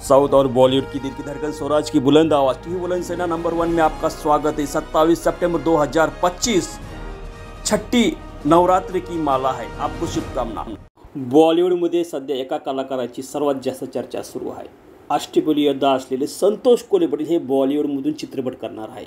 South और Bollywood की दिल की धड़कन स्वराज की बुलंद आवाज टीवी बुलंद सेना नंबर 1 में आपका स्वागत है। 27 सितंबर 2025 छठी नवरात्र की माला है, आपको शुभकामना। बॉलिवूडमध्ये सध्या एका कलाकाराची सर्वात जास्त चर्चा सुरू आहे। अष्टपैलू योद्धा असलेले संतोष कोल्हेपाटील हे बॉलिवूडमधून चित्रपट करणार आहे,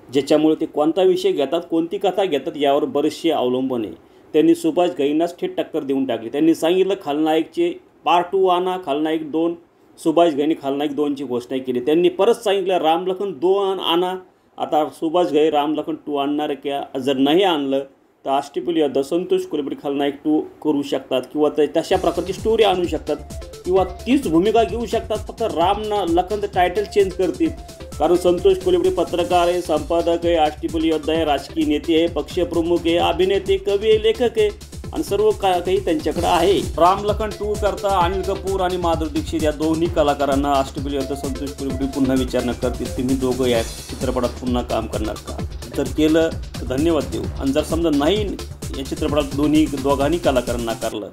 ज्याच्यामुळे ते कोणता विषय घेतात, कोणती कथा घेतात यावर बरेचसे अवलंबून आहे। त्यांनी सुभाष घईंनाच थेट टक्कर देऊन टाकली। त्यांनी सांगितलं खलनायकचे पार्ट 2 आणा, खलनायक 2, सुभाष घईंनी खलनायक 2 ची घोषणा केली। त्यांनी परत सांगितलं राम लखन 2 आणा। आता सुभाष घई राम लखन 2 आणणार क्या? जर नाही आणलं तर अष्टपैलू योद्धा संतोष कोल्हेपाटील खलनायक 2 करू शकतात किंवा तशा प्रकारची स्टोरी आणू शकतात किंवा तीच भूमिका घेऊ शकतात, फक्त राम लखनचं टायटल चेंज करतील। कारण संतोष कोल्हेपाटील पत्रकार आहे, संपादक आहे, अष्टपैलू योद्धा आहे, राजकीय नेते आहे, पक्षप्रमुख आहे, अभिनेते, कवी आहे, लेखक आहे आणि सर्व काही त्यांच्याकडे आहे। राम लखन 2 करता अनिल कपूर आणि माधुरी दीक्षित या दोन्ही कलाकारांना अष्टपैलू योद्धा संतोष कोल्हेपाटील पुन्हा विचारणा करतील, तुम्ही दोघं या चित्रपटात पुन्हा काम करणार का? जर केलं तर धन्यवाद देऊ, आणि जर समजा नाही या चित्रपटात दोघांनी कलाकारांना नाकारलं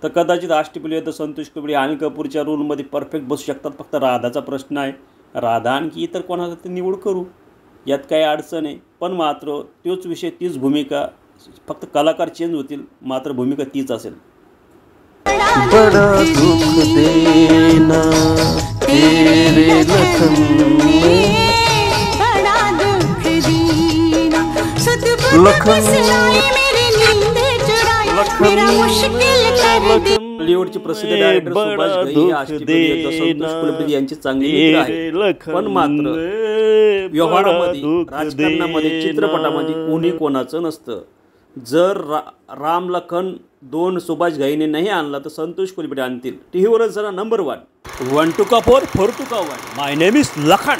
तर कदाचित अष्टपैलू योद्धा संतोष कोल्हेपाटील अनिल कपूरच्या रोलमध्ये परफेक्ट बसू शकतात। फक्त राधाचा प्रश्न आहे, राधा आणखी इतर कोणाला तर निवड करू, यात काही अडचण आहे। पण मात्र तोच विषय, तीच भूमिका, फक्त कलाकार चेंज होतील, मात्र भूमिका तीच असेल। बड़ा दुख देना तेरे लखन में, बड़ा दुख देना लखन मेरी नींद चुराई, मेरा मुश्किल कर दे। बॉलिवूडचे प्रसिद्ध डायरेक्टर सुभाष घई अष्टपैलू योद्धा संतोष कोल्हेपाटील यांचे चांगले मित्र आहेत। पण मात्र व्यवहारामध्ये, राजकारणामध्ये, चित्रपटामध्ये कोणी कोणाचं नसतं। जर राम लखन 2 सुभाष घईने नाही आणला तर संतोष कोल्हेपाटील आणतील। टीव्ही बुलंद सेना नंबर 1 टू का 4 4 टू का 1। माय नेम इज लखन।